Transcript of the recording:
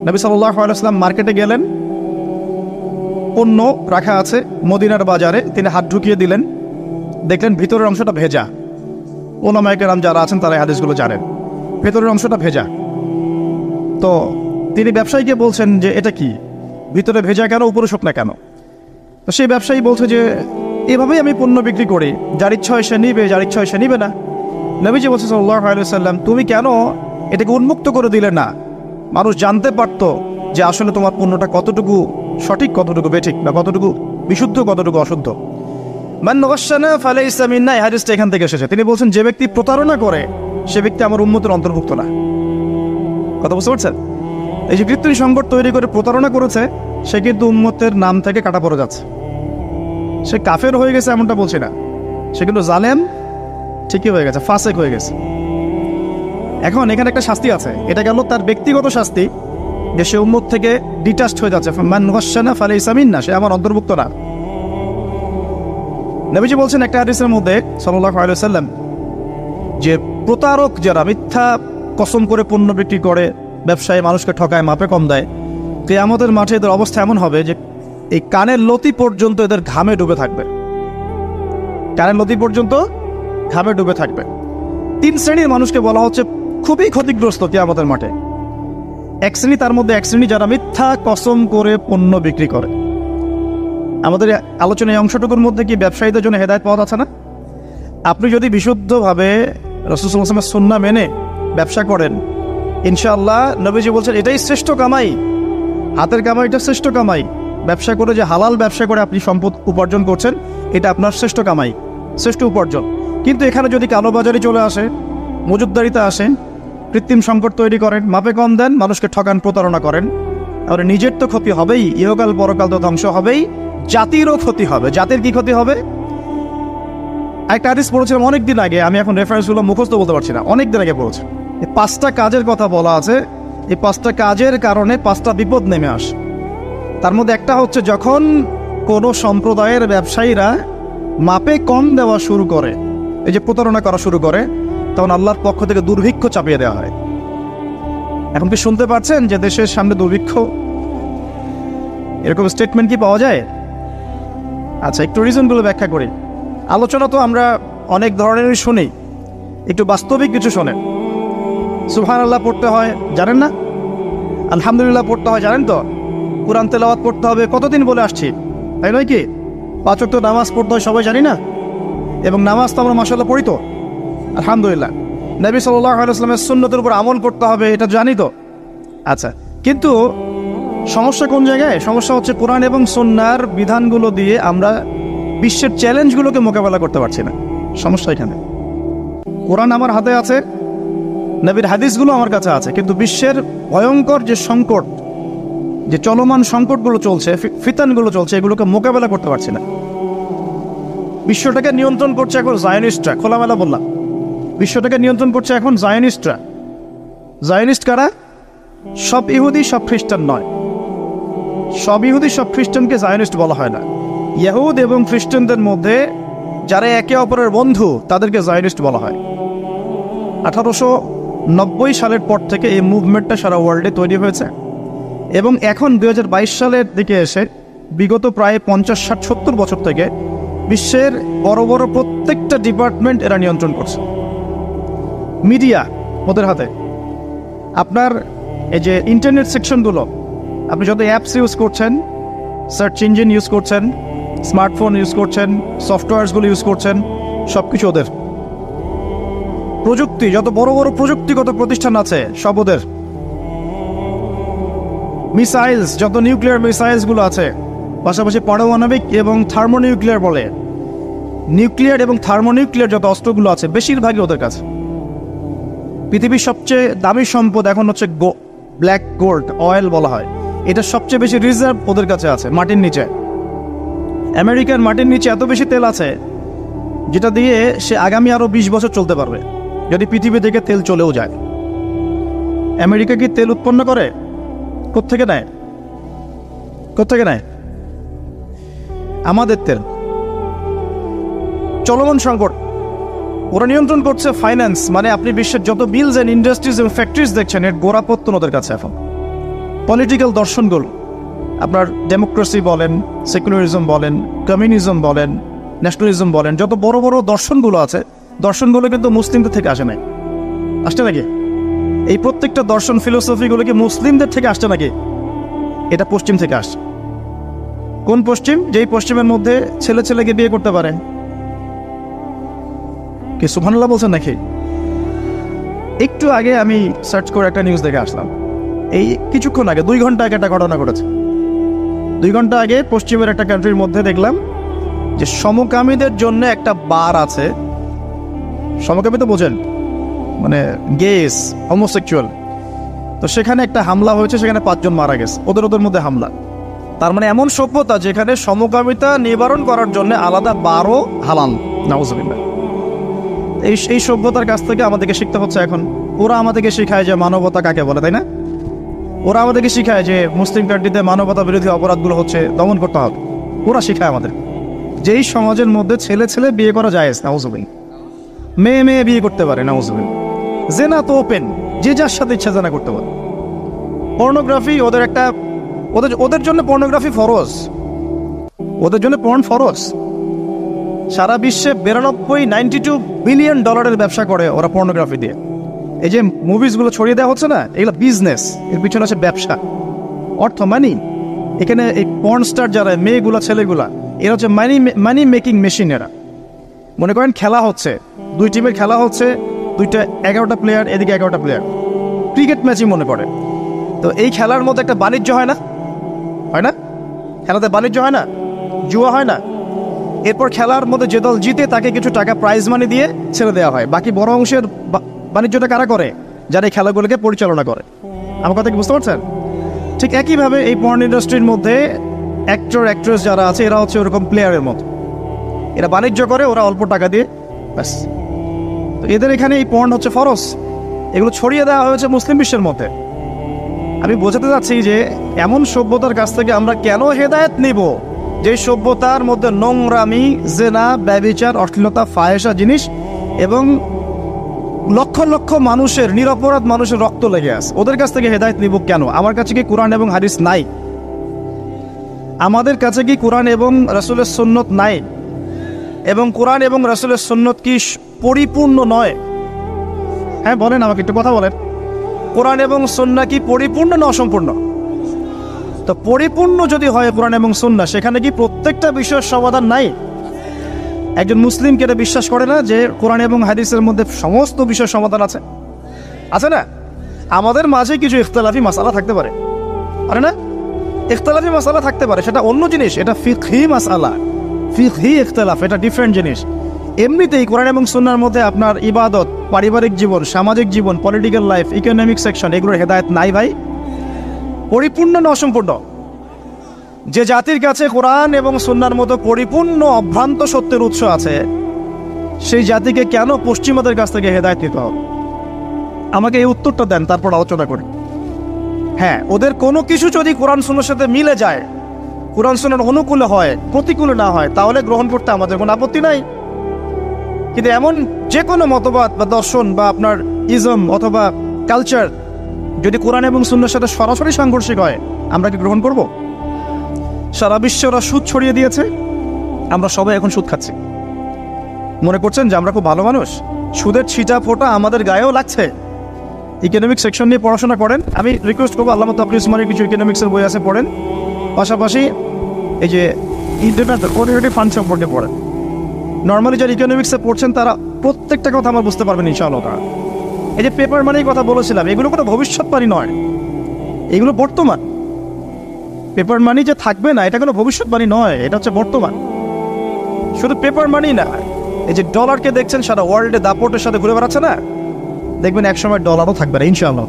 নবী সাল্লাল্লাহু আলাইহি ওয়াসাল্লাম মার্কেটে গেলেন, পণ্য রাখা আছে মদিনার বাজারে, তিনি হাত ঢুকিয়ে দিলেন, দেখলেন ভিতরের অংশটা ভেজা। ওলামায়ে কেরাম যারা আছেন তারা এই হাদিসগুলো জানেন, ভেতরের অংশটা ভেজা। তো তিনি ব্যবসায়ীকে বলছেন যে এটা কি, ভিতরে ভেজা কেন, উপরে শুকনা কেন? তো সেই ব্যবসায়ী বলছে যে এভাবেই আমি পণ্য বিক্রি করি, যার ইচ্ছা হয় সে নিবে, যার ইচ্ছা হয় সে নিবে না। নবীজি বলছে সাল্লাল্লাহু আলাইহি ওয়াসাল্লাম, তুমি কেন এটাকে উন্মুক্ত করে দিলে না? মানুষ জানতে পারত যে আসলে তোমার পণ্যটা কতটুকু সঠিক, কতটুকু বেঠিক, বা কতটুকু বিশুদ্ধ, কতটুকু অশুদ্ধ। মান গাশশানা ফালাইসা মিন্না, এই হাদিসটা এখান থেকে এসেছে। তিনি বলছেন যে ব্যক্তি প্রতারণা করে সে ব্যক্তি আমার উম্মতের অন্তর্ভুক্ত না। কথা বুঝতে পারছেন? এই যে কৃত্রিম সংকট তৈরি করে প্রতারণা করেছে, সে কিন্তু উম্মতের নাম থেকে কাটা পড়ে যাচ্ছে। সে কাফের হয়ে গেছে এমনটা বলছি না, সে কিন্তু জালেম ঠিকই হয়ে গেছে, ফাসেক হয়ে গেছে। এখন এখানে একটা শাস্তি আছে, এটা গেল তার ব্যক্তিগত শাস্তি, যে সে উম্মত থেকে ডিটাচড হয়ে যাচ্ছে। মান গাশশানা ফালাইসা মিন্না, সে আমার অন্তর্ভুক্ত না। নবীজি বলছেন একটা হাদিসের মধ্যে সাল্লাল্লাহু আলাইহি ওয়াসাল্লাম, যে প্রতারক যারা মিথ্যা কসম করে পণ্য বিক্রি করে, ব্যবসায়ী মানুষকে ঠকায়, মাপে কম দেয়, কিয়ামতের মাঠে এদের অবস্থা এমন হবে যে এই কানের লতি পর্যন্ত এদের ঘামে ডুবে থাকবে। কানের লতি পর্যন্ত ঘামে ডুবে থাকবে। 3 শ্রেণীর মানুষকে বলা হচ্ছে খুবই ক্ষতিগ্রস্ত কিয়ামতের মাঠে। এক শ্রেণী, তার মধ্যে এক শ্রেণী যারা মিথ্যা কসম করে পণ্য বিক্রি করে। আমাদের আলোচনা এই অংশটুকুর মধ্যে কি ব্যবসায়ীদের জন্য হেদায়েত পাওয়া যাচ্ছে না? আপনি যদি বিশুদ্ধভাবে রাসূল সাল্লাল্লাহু আলাইহি ওয়াসাল্লামের সুন্নাহ মেনে ব্যবসা করেন, ইনশাআল্লাহ নবীজি বলছেন এটাই শ্রেষ্ঠ কামাই, হাতের কামাইটা শ্রেষ্ঠ কামাই। ব্যবসা করে যে হালাল ব্যবসা করে আপনি সম্পদ উপার্জন করছেন, এটা আপনার শ্রেষ্ঠ কামাই, শ্রেষ্ঠ উপার্জন। কিন্তু এখানে যদি কালোবাজারি চলে আসে, মজুদদারিতে আসেন, কৃত্রিম সংকট তৈরি করেন, মাপে কম দেন, মানুষকে ঠকান, প্রতারণা করেন, তাহলে নিজের তো ক্ষতি হবেই, ইহকাল পরকাল তো ধ্বংস হবেই, জাতিরও ক্ষতি হবে। জাতির কি ক্ষতি হবে? একটা হাদিস পড়েছিলাম অনেকদিন আগে, আমি এখন রেফারেন্সগুলো মুখস্থ বলতে পারছি না, অনেকদিন আগে পড়েছি। এই 5টা কাজের কথা বলা আছে, এই 5টা কাজের কারণে 5টা বিপদ নেমে আসে। তার মধ্যে একটা হচ্ছে যখন কোনো সম্প্রদায়ের ব্যবসায়ীরা মাপে কম দেওয়া শুরু করে, এই যে প্রতারণা করা শুরু করে, তখন আল্লাহর পক্ষ থেকে দুর্ভিক্ষ চাপিয়ে দেওয়া হয়। এখন কি শুনতে পাচ্ছেন যে দেশের সামনে দুর্ভিক্ষ? এরকম স্টেটমেন্ট কি পাওয়া যায়? আচ্ছা, একটু রিজনগুলো ব্যাখ্যা করি। আলোচনা তো আমরা অনেক ধরনেরই শুনি, একটু বাস্তবিক কিছু শোনেন। সুবহানাল্লাহ পড়তে হয়, জানেন না? আলহামদুলিল্লাহ পড়তে হয়, জানেন তো? কুরআন তেলাওয়াত পড়তে হবে, কতদিন বলে আসছি, তাই নয় কি? 5 ওয়াক্ত নামাজ পড়তে হয়, সবাই জানি না? এবং নামাজ তো আমরা মাশাআল্লাহ পড়ি তো, আলহামদুলিল্লাহ। নবী সাল্লাল্লাহু আলাইহি ওয়াসাল্লামের সুন্নতের উপর আমল করতে হবে, এটা জানি তো। আচ্ছা, কিন্তু সমস্যা কোন জায়গায়? সমস্যা হচ্ছে কোরআন এবং সুন্নাহর বিধানগুলো দিয়ে আমরা বিশ্বের চ্যালেঞ্জগুলোকে মোকাবেলা করতে পারছি না। সমস্যা এখানে। কোরআন আমার হাতে আছে, নবীর হাদিসগুলো আমার কাছে আছে, কিন্তু বিশ্বের ভয়ঙ্কর যে সংকট, যে চলমান সংকটগুলো চলছে, ফিতানগুলো চলছে, এগুলোকে মোকাবেলা করতে পারছি না। বিশ্বটাকে নিয়ন্ত্রণ করছে এখন জায়নিস্টরা, খোলামেলা বললাম, বিশ্বটাকে নিয়ন্ত্রণ করছে এখন জায়নিস্টরা। জায়নিস্ট কারা? সব ইহুদি, সব খ্রিস্টান নয়। সব ইহুদি, সব খ্রিস্টানকে জায়নিস্ট বলা হয় না। ইহুদ এবং খ্রিস্টানদের মধ্যে যারা একে অপরের বন্ধু, তাদেরকে জায়নিস্ট বলা হয়। 1890 সালের পর থেকে এই মুভমেন্টটা সারা ওয়ার্ল্ডে তৈরি হয়েছে, এবং এখন 2022 সালের দিকে এসে বিগত প্রায় 50, 60, 70 বছর থেকে বিশ্বের বড় বড় প্রত্যেকটা ডিপার্টমেন্ট এরা নিয়ন্ত্রণ করছে। মিডিয়া ওদের হাতে। আপনার এই যে ইন্টারনেট সেকশনগুলো, আপনি যত অ্যাপস ইউজ করছেন, সার্চ ইঞ্জিন ইউজ করছেন, স্মার্টফোন ইউজ করছেন, সফটওয়্যারসগুলো ইউজ করছেন, সব কিছু ওদের। প্রযুক্তি, যত বড় বড় প্রযুক্তিগত প্রতিষ্ঠান আছে, সব ওদের। মিসাইলস, যত নিউক্লিয়ার মিসাইলসগুলো আছে, পাশাপাশি পারমাণবিক এবং থার্মোনিউক্লিয়ার বলে, নিউক্লিয়ার এবং থার্মোনিউক্লিয়ার যত অস্ত্রগুলো আছে, বেশিরভাগই ওদের কাছে। পৃথিবীর সবচেয়ে দামি সম্পদ এখন হচ্ছে ব্ল্যাক গোল্ড, অয়েল বলা হয়। এটা সবচেয়ে বেশি রিজার্ভ ওদের কাছে আছে, মাটির নিচে। আমেরিকার মাটির নিচে এত বেশি তেল আছে, যেটা দিয়ে সে আগামী আরো 20 বছর চলতে পারবে, যদি পৃথিবী থেকে তেল চলেও যায়। আমেরিকা কি তেল উৎপন্ন করে? কোত্থেকে নেয়? কোত্থেকে নেয়? আমাদের তেল। চলমান সংকট, ওরা নিয়ন্ত্রণ করছে ফাইন্যান্স, মানে আপনি বিশ্বের যত বিলস এন্ড ইন্ডাস্ট্রিজ এবং ফ্যাক্টরিজ দেখছেন, এর গোড়াপত্তন ওদের কাছে এখন। পলিটিক্যাল দর্শনগুলো, আপনার ডেমোক্রেসি বলেন, সেকুলারিজম বলেন, কমিউনিজম বলেন, ন্যাশনালিজম বলেন, যত বড় বড় দর্শনগুলো আছে, দর্শনগুলো কিন্তু মুসলিমদের থেকে আসে নাই। আসছে নাকি? এই প্রত্যেকটা দর্শন ফিলোসফিগুলো কি মুসলিমদের থেকে আসছে নাকি? এটা পশ্চিম থেকে আসছে। কোন পশ্চিম? যেই পশ্চিমের মধ্যে ছেলে ছেলেকে বিয়ে করতে পারে। কি সুবহানাল্লাহ বলছেন নাকি? একটু আগে আমি সার্চ করে একটা নিউজ দেখে আসলাম, এই কিছুক্ষণ আগে 2 ঘন্টা আগে একটা ঘটনা ঘটেছে। 2 ঘন্টা আগে পশ্চিমের একটা কান্ট্রির মধ্যে দেখলাম যে সমকামীদের জন্য একটা বার আছে। সমকামী তো বোঝেন, মানে গেস, হোমোসেক্সুয়াল। তো সেখানে একটা হামলা হয়েছে, সেখানে 5 জন মারা গেছে, ওদের মধ্যে হামলা। তার মানে এমন সভ্যতা যেখানে সমকামিতা নিবারণ করার জন্য আলাদা বারও হালাল। নাউজুবিল্লাহ। এই সভ্যতার কাছ থেকে আমাদেরকে শিখতে হচ্ছে এখন। ওরা আমাদেরকে শিখায় যে মানবতা কাকে বলে, তাই না? ওরা আমাদেরকে শিখায় যে মুসলিম কান্ট্রিতে মানবতা বিরোধী অপরাধগুলো হচ্ছে দমন করতে হবে। ওরা শিখায় আমাদের যেই সমাজের মধ্যে ছেলে ছেলে বিয়ে করা যায়, নাউজুবিল্লাহ, মেয়ে মেয়ে বিয়ে করতে পারে, নাউজুবিল্লাহ। জেনা তো ওপেন, যে যার সাথে ইচ্ছা জেনা করতে পারে। পর্নোগ্রাফি ওদের জন্য পর্নোগ্রাফি ফরজ, ওদের জন্য পর্ন ফরজ। সারা বিশ্বে 92 বিলিয়ন ডলারের ব্যবসা করে ওরা পর্নোগ্রাফি দিয়ে। এই যে মুভিজগুলো ছড়িয়ে দেওয়া হচ্ছে না, এগুলো বিজনেস, এর পিছনে আছে ব্যবসা, অর্থ, মানি। এখানে এই পর্ন স্টার যারা মেয়েগুলা ছেলেগুলা, এরা হচ্ছে মানি মেকিং মেশিন। এরা মনে করেন খেলা হচ্ছে, 2 টিমের খেলা হচ্ছে, 11টা প্লেয়ার, এদিকে 11টা প্লেয়ার, ক্রিকেট ম্যাচই মনে করে। তো এই খেলার মধ্যে একটা বাণিজ্য হয় না? হয় না? খেলাতে বাণিজ্য হয় না? জুয়া হয় না? এরপর খেলার মধ্যে যে দল জিতে তাকে কিছু টাকা প্রাইজ মানি দিয়ে ছেড়ে দেওয়া হয়। বাকি বড় অংশের বাণিজ্যটা কারা করে? যারা এই খেলাগুলোকে পরিচালনা করে। আমার কথা কি বুঝতে পারছেন? ঠিক একইভাবে এই পর্ন ইন্ডাস্ট্রির মধ্যে অ্যাক্টর অ্যাক্ট্রেস যারা আছে, এরা হচ্ছে ওরকম প্লেয়ারের মতো। এরা বাণিজ্য করে, ওরা অল্প টাকা দিয়ে, ব্যাস। তো এদের এখানে এই পর্ন হচ্ছে ফরজ। এগুলো ছড়িয়ে দেওয়া হয়েছে মুসলিম বিশ্বের মধ্যে। আমি বোঝাতে চাচ্ছি যে এমন সভ্যতার কাছ থেকে আমরা কেন হেদায়েত নিব যে সভ্যতার মধ্যে নোংরামি, জেনা, ব্যভিচার, অশ্লীলতা, ফাহেসা জিনিস এবং লক্ষ লক্ষ মানুষের, নিরপরাধ মানুষের রক্ত লেগে আছে। ওদের কাছ থেকে হেদায়েত নিব কেন? আমার কাছে কি কোরআন এবং হাদিস নাই? আমাদের কাছে কি কোরআন এবং রাসূলের সুন্নত নাই? এবং কোরআন এবং রাসূলের সুন্নত কি পরিপূর্ণ নয়? হ্যাঁ বলেন, আমাকে একটু কথা বলেন। কোরআন এবং সুন্নাহ কি পরিপূর্ণ না অসম্পূর্ণ? তো পরিপূর্ণ যদি হয় কোরআন এবং সুন্নাহ, সেখানে কি প্রত্যেকটা বিষয়ের সমাধান নাই? একজন মুসলিম কি এটা বিশ্বাস করে না যে কোরআন এবং হাদিসের মধ্যে সমস্ত বিষয়ের সমাধান আছে? আছে না? আমাদের মাঝে কিছু ইখতিলাফি মাসালা থাকতে পারে, আরে না? ইখতিলাফি মাসালা থাকতে পারে, সেটা অন্য জিনিস। এটা ফিকহি মাসালা, ফিকহি ইখতিলাফ, এটা ডিফারেন্ট জিনিস। এমনিতেই কোরআন এবং সুন্নাহর মধ্যে আপনার ইবাদত, পারিবারিক জীবন, সামাজিক জীবন, পলিটিক্যাল লাইফ, ইকোনমিক সেকশন, এগুলোর হেদায়েত নাই ভাই। পরিপূর্ণ না অসম্পূর্ণ? যে জাতির কাছে কোরআন এবং সুন্নাহর মতো পরিপূর্ণ অভ্রান্ত সত্যের উৎস আছে, সেই জাতিকে কেন পশ্চিমাদের কাছ থেকে হেদায়েত নিতে হবে? আমাকে এই উত্তরটা দেন, তারপর আলোচনা করি। হ্যাঁ, ওদের কোনো কিছু যদি কোরআন সুন্নাহর সাথে মিলে যায়, কোরআন সুন্নাহর অনুকূলে হয়, প্রতিকূলে না হয়, তাহলে গ্রহণ করতে আমাদের কোনো আপত্তি নাই। কিন্তু এমন যে কোনো মতবাদ বা দর্শন বা আপনার ইজম অথবা কালচার যদি কোরআন এবং সুন্নাহর সাথে সরাসরি সাংঘর্ষিক হয়, আমরা কি গ্রহণ করব? সারা বিশ্বে ওরা সুদ ছড়িয়ে দিয়েছে, আমরা সবাই এখন সুদ খাচ্ছি। মনে করছেন যে আমরা খুব ভালো মানুষ? সুদের ছিটা ফোঁটা আমাদের গায়েও লাগছে। ইকোনমিক সেকশন নিয়ে পড়াশোনা করেন। আমি রিকোয়েস্ট করবো, আল্লামা তাকি উসমানীর কিছু ইকোনমিক্সের বই আছে, পড়েন। পাশাপাশি এই যে ইন্টারন্যাশনাল কোঅর্ডিনেটিভ ফান্ড সম্পর্কে পড়েন। নর্মালি যারা ইকোনমিক্সে পড়ছেন তারা প্রত্যেকটা কথা আমার বুঝতে পারবেন ইনশাআল্লাহ। এই যে পেপার মানির কথা বলেছিলাম, এগুলো কোনো ভবিষ্যৎবাণী নয়, এগুলো বর্তমান। পেপার মানি যে থাকবে না, এটা কোনো ভবিষ্যৎবাণী নয়, এটা হচ্ছে বর্তমান। শুধু পেপার মানি না, এই যে ডলারকে দেখছেন সারা ওয়ার্ল্ডে দাপটের সাথে ঘুরে বেড়াচ্ছে না, দেখবেন একসময় ডলারও থাকবে না ইনশাআল্লাহ।